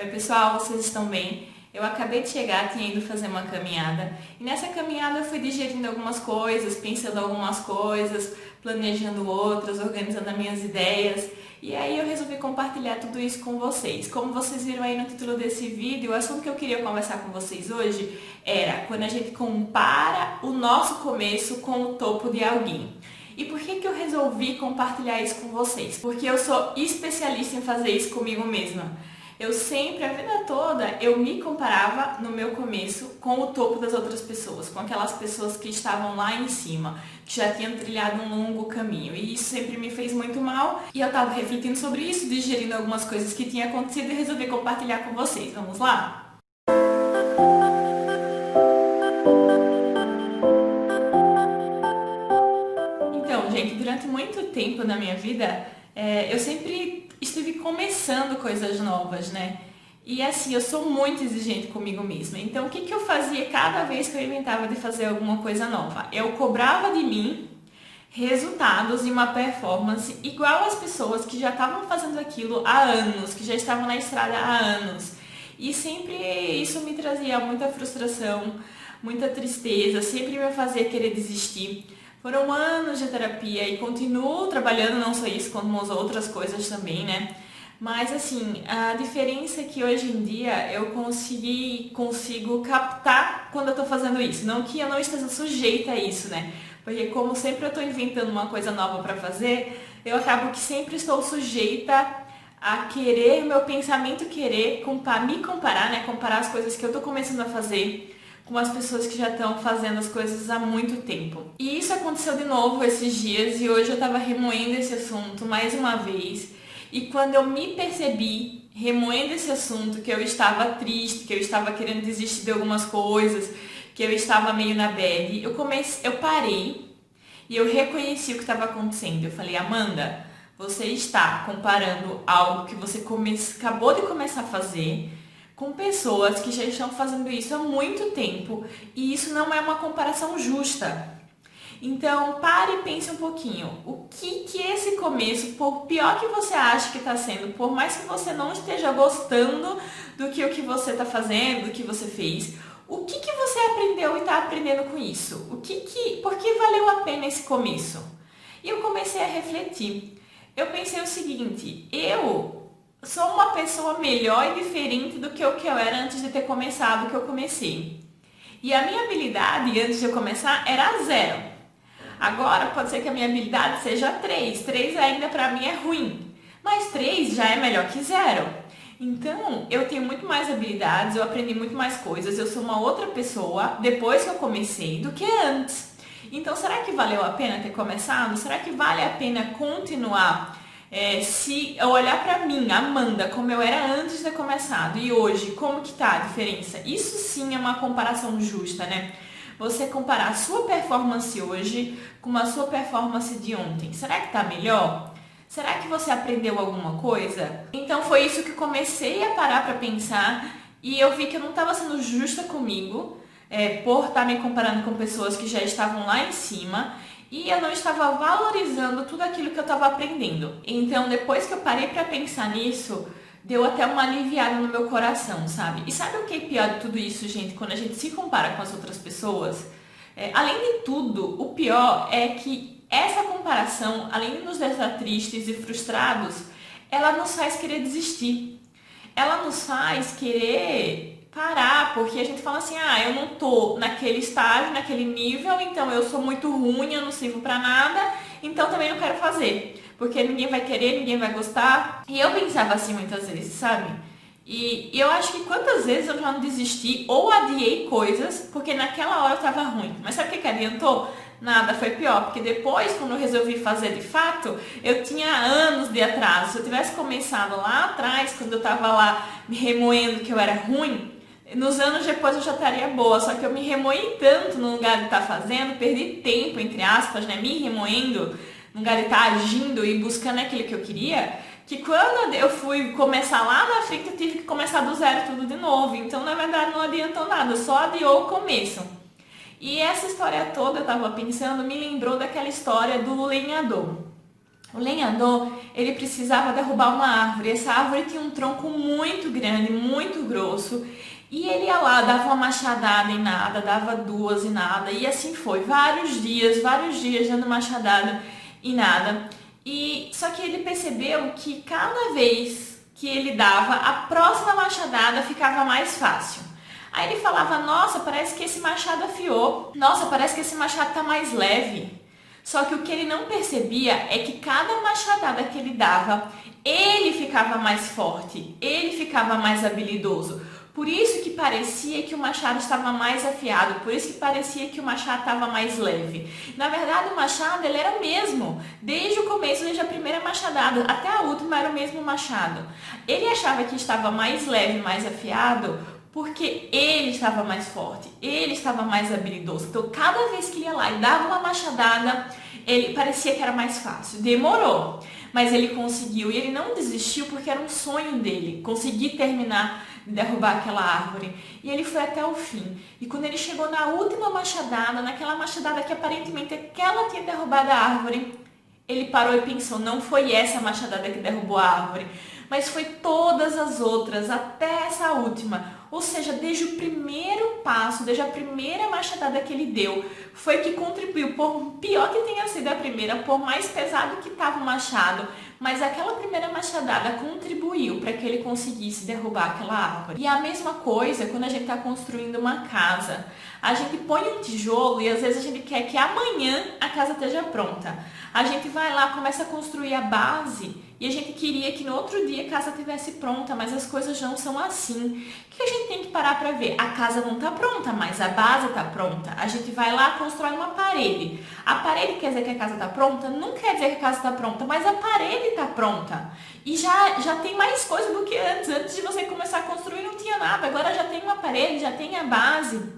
Oi pessoal, vocês estão bem? Eu acabei de chegar, tinha ido fazer uma caminhada e nessa caminhada eu fui digerindo algumas coisas, pensando algumas coisas, planejando outras, organizando as minhas ideias e aí eu resolvi compartilhar tudo isso com vocês. Como vocês viram aí no título desse vídeo, o assunto que eu queria conversar com vocês hoje era quando a gente compara o nosso começo com o topo de alguém. E por que eu resolvi compartilhar isso com vocês? Porque eu sou especialista em fazer isso comigo mesma. Eu sempre, a vida toda, eu me comparava no meu começo com o topo das outras pessoas, com aquelas pessoas que estavam lá em cima, que já tinham trilhado um longo caminho. E isso sempre me fez muito mal. E eu estava refletindo sobre isso, digerindo algumas coisas que tinham acontecido e resolvi compartilhar com vocês. Vamos lá? Então, gente, durante muito tempo na minha vida, eu sempre estive começando coisas novas, né? E assim, eu sou muito exigente comigo mesma. Então, o que eu fazia cada vez que eu inventava de fazer alguma coisa nova? Eu cobrava de mim resultados e uma performance igual às pessoas que já estavam fazendo aquilo há anos, que já estavam na estrada há anos. E sempre isso me trazia muita frustração, muita tristeza, sempre me fazia querer desistir. Foram anos de terapia e continuo trabalhando não só isso, como as outras coisas também, né? Mas assim, a diferença é que hoje em dia eu consigo captar quando eu tô fazendo isso. Não que eu não esteja sujeita a isso, né? Porque como sempre eu tô inventando uma coisa nova para fazer, eu acabo que sempre estou sujeita a querer, meu pensamento querer me comparar, né? Comparar as coisas que eu tô começando a fazer com as pessoas que já estão fazendo as coisas há muito tempo. E isso aconteceu de novo esses dias e hoje eu estava remoendo esse assunto mais uma vez. E quando eu me percebi remoendo esse assunto, que eu estava triste, que eu estava querendo desistir de algumas coisas, que eu estava meio na bad, eu parei e eu reconheci o que estava acontecendo. Eu falei, Amanda, você está comparando algo que você acabou de começar a fazer com pessoas que já estão fazendo isso há muito tempo e isso não é uma comparação justa. Então, pare e pense um pouquinho. O que esse começo, por pior que você acha que está sendo, por mais que você não esteja gostando do que o que você está fazendo, do que você fez, o que você aprendeu e está aprendendo com isso? Por que valeu a pena esse começo? E eu comecei a refletir. Eu pensei o seguinte, eu sou uma pessoa melhor e diferente do que o que eu era antes de ter começado o que eu comecei. E a minha habilidade antes de eu começar era 0. Agora pode ser que a minha habilidade seja 3. 3 ainda para mim é ruim. Mas 3 já é melhor que 0. Então, eu tenho muito mais habilidades, eu aprendi muito mais coisas, eu sou uma outra pessoa depois que eu comecei do que antes. Então, será que valeu a pena ter começado? Será que vale a pena continuar? Se eu olhar pra mim, Amanda, como eu era antes de ter começado e hoje, como que tá a diferença? Isso sim é uma comparação justa, né? Você comparar a sua performance hoje com a sua performance de ontem. Será que tá melhor? Será que você aprendeu alguma coisa? Então foi isso que eu comecei a parar pra pensar e eu vi que eu não estava sendo justa comigo por estar me comparando com pessoas que já estavam lá em cima. E eu não estava valorizando tudo aquilo que eu estava aprendendo. Então, depois que eu parei para pensar nisso, deu até uma aliviada no meu coração, sabe? E sabe o que é pior de tudo isso, gente? Quando a gente se compara com as outras pessoas, além de tudo, o pior é que essa comparação, além de nos deixar tristes e frustrados, ela nos faz querer desistir. Ela nos faz querer parar, porque a gente fala assim, eu não tô naquele estágio, naquele nível, então eu sou muito ruim, eu não sirvo pra nada, então também não quero fazer, porque ninguém vai querer, ninguém vai gostar. E eu pensava assim muitas vezes, sabe? E eu acho que quantas vezes eu já não desisti ou adiei coisas, porque naquela hora eu tava ruim. Mas sabe o que adiantou? Nada, foi pior, porque depois, quando eu resolvi fazer de fato, eu tinha anos de atraso. Se eu tivesse começado lá atrás, quando eu tava lá me remoendo que eu era ruim, nos anos depois eu já estaria boa, só que eu me remoí tanto no lugar de estar fazendo, perdi tempo, entre aspas, né, me remoendo, no lugar de estar agindo e buscando aquilo que eu queria, que quando eu fui começar lá na frente, eu tive que começar do zero tudo de novo. Então, na verdade, não adiantou nada, só adiou o começo. E essa história toda, eu tava pensando, me lembrou daquela história do lenhador. O lenhador, ele precisava derrubar uma árvore. Essa árvore tinha um tronco muito grande, muito grosso. E ele ia lá, dava uma machadada em nada, dava duas em nada. E assim foi, vários dias dando machadada em nada. E só que ele percebeu que cada vez que ele dava, a próxima machadada ficava mais fácil. Aí ele falava, nossa, parece que esse machado afiou. Nossa, parece que esse machado tá mais leve. Só que o que ele não percebia é que cada machadada que ele dava, ele ficava mais forte, ele ficava mais habilidoso. Por isso que parecia que o machado estava mais afiado, por isso que parecia que o machado estava mais leve. Na verdade, o machado ele era o mesmo, desde o começo, desde a primeira machadada até a última era o mesmo machado. Ele achava que estava mais leve, mais afiado, porque ele estava mais forte, ele estava mais habilidoso. Então, cada vez que ia lá e dava uma machadada, ele parecia que era mais fácil. Demorou, mas ele conseguiu. E ele não desistiu porque era um sonho dele, conseguir terminar de derrubar aquela árvore. E ele foi até o fim. E quando ele chegou na última machadada, naquela machadada que aparentemente aquela tinha derrubado a árvore, ele parou e pensou, não foi essa machadada que derrubou a árvore, mas foi todas as outras, até essa última. Ou seja, desde o primeiro passo, desde a primeira machadada que ele deu, foi que contribuiu, por pior que tenha sido a primeira, por mais pesado que estava o machado, mas aquela primeira machadada contribuiu para que ele conseguisse derrubar aquela árvore. E a mesma coisa quando a gente está construindo uma casa. A gente põe um tijolo e às vezes a gente quer que amanhã a casa esteja pronta. A gente vai lá, começa a construir a base e a gente queria que no outro dia a casa estivesse pronta, mas as coisas não são assim. O que a gente tem que parar para ver? A casa não está pronta, mas a base está pronta. A gente vai lá, constrói uma parede. A parede quer dizer que a casa está pronta? Não quer dizer que a casa está pronta, mas a parede está pronta. E já tem mais coisa do que antes. Antes de você começar a construir não tinha nada, agora já tem uma parede, já tem a base.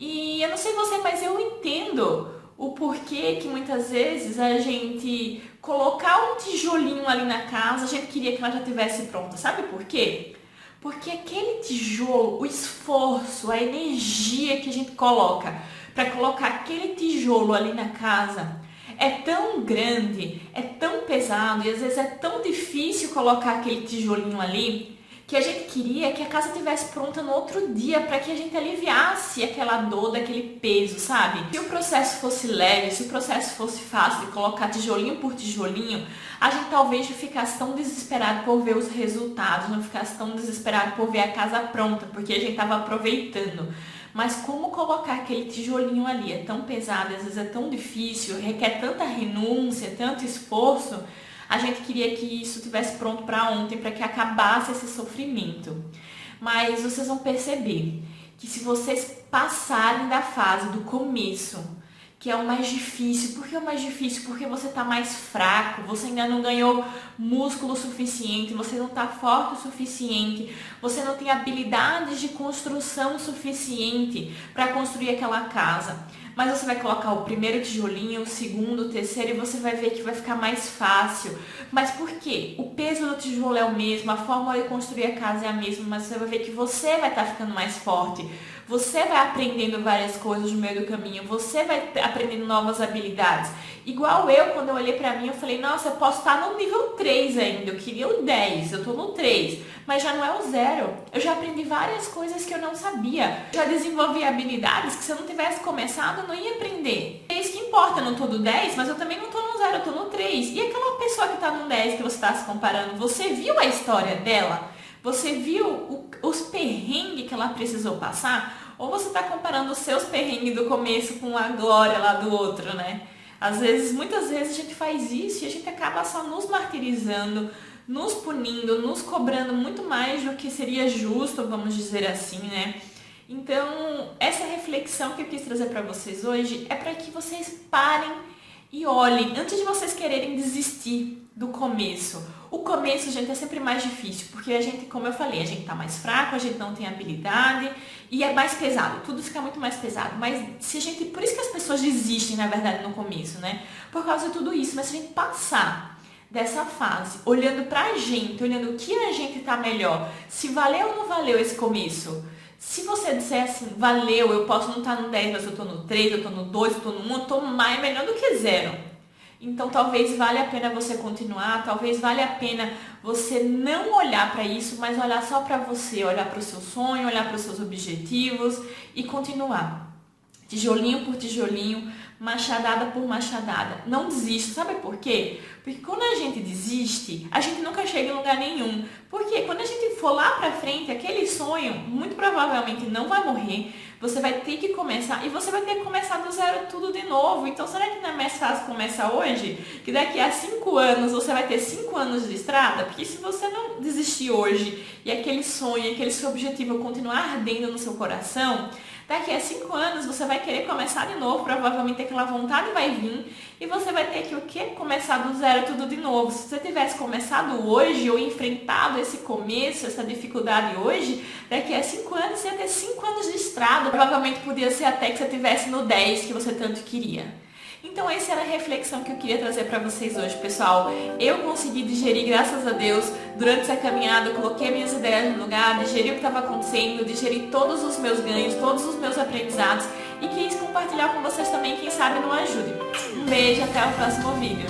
E eu não sei você, mas eu entendo o porquê que muitas vezes a gente colocar um tijolinho ali na casa, a gente queria que ela já estivesse pronta. Sabe por quê? Porque aquele tijolo, o esforço, a energia que a gente coloca para colocar aquele tijolo ali na casa é tão grande, é tão pesado e às vezes é tão difícil colocar aquele tijolinho ali, que a gente queria que a casa estivesse pronta no outro dia para que a gente aliviasse aquela dor daquele peso, sabe? Se o processo fosse leve, se o processo fosse fácil de colocar tijolinho por tijolinho, a gente talvez não ficasse tão desesperado por ver os resultados, não ficasse tão desesperado por ver a casa pronta, porque a gente estava aproveitando. Mas como colocar aquele tijolinho ali é tão pesado, às vezes é tão difícil, requer tanta renúncia, tanto esforço, a gente queria que isso estivesse pronto para ontem, para que acabasse esse sofrimento. Mas vocês vão perceber que se vocês passarem da fase do começo, que é o mais difícil, por que é o mais difícil? Porque você está mais fraco, você ainda não ganhou músculo suficiente, você não está forte o suficiente, você não tem habilidades de construção suficiente para construir aquela casa. Mas você vai colocar o primeiro tijolinho, o segundo, o terceiro e você vai ver que vai ficar mais fácil. Mas por quê? O peso do tijolo é o mesmo, a forma de construir a casa é a mesma, mas você vai ver que você vai estar ficando mais forte. Você vai aprendendo várias coisas no meio do caminho, você vai aprendendo novas habilidades. Igual eu, quando eu olhei pra mim, eu falei, nossa, eu posso estar no nível 3 ainda, eu queria o 10, eu tô no 3, mas já não é o 0. Eu já aprendi várias coisas que eu não sabia. Já desenvolvi habilidades que se eu não tivesse começado, eu não ia aprender. É isso que importa, eu não tô no 10, mas eu também não tô no 0, eu tô no 3. E aquela pessoa que tá no 10 que você tá se comparando, você viu a história dela? Você viu os perrengues que ela precisou passar? Ou você está comparando os seus perrengues do começo com a glória lá do outro, né? Às vezes, muitas vezes a gente faz isso e a gente acaba só nos martirizando, nos punindo, nos cobrando muito mais do que seria justo, vamos dizer assim, né? Então, essa reflexão que eu quis trazer para vocês hoje é para que vocês parem e olhem, antes de vocês quererem desistir do começo. O começo, gente, é sempre mais difícil, porque a gente, como eu falei, a gente tá mais fraco, a gente não tem habilidade e é mais pesado, tudo fica muito mais pesado. Mas se a gente, por isso que as pessoas desistem, na verdade, no começo, né? Por causa de tudo isso, mas se a gente passar dessa fase, olhando pra gente, olhando o que a gente tá melhor, se valeu ou não valeu esse começo. Se você disser assim, valeu, eu posso não estar no 10, mas eu tô no 3, eu tô no 2, eu tô no 1, eu tô mais melhor do que 0. Então talvez valha a pena você continuar, talvez valha a pena você não olhar para isso, mas olhar só para você, olhar para o seu sonho, olhar para os seus objetivos e continuar. Tijolinho por tijolinho, machadada por machadada. Não desista, sabe por quê? Porque quando a gente desiste, a gente nunca chega em lugar nenhum. Porque quando a gente for lá pra frente, aquele sonho, muito provavelmente não vai morrer. Você vai ter que começar, e você vai ter que começar do zero tudo de novo. Então será que não é mais fácil começar hoje? Que daqui a 5 anos você vai ter 5 anos de estrada? Porque se você não desistir hoje, e aquele sonho, aquele seu objetivo continuar ardendo no seu coração, daqui a 5 anos você vai querer começar de novo, provavelmente aquela vontade vai vir e você vai ter que o quê? Começar do zero tudo de novo. Se você tivesse começado hoje ou enfrentado esse começo, essa dificuldade hoje, daqui a 5 anos você ia ter 5 anos de estrada. Provavelmente podia ser até que você estivesse no 10 que você tanto queria. Então essa era a reflexão que eu queria trazer para vocês hoje, pessoal. Eu consegui digerir, graças a Deus, durante essa caminhada, eu coloquei minhas ideias no lugar, digeri o que estava acontecendo, digeri todos os meus ganhos, todos os meus aprendizados e quis compartilhar com vocês também, quem sabe não ajude. Um beijo, até o próximo vídeo.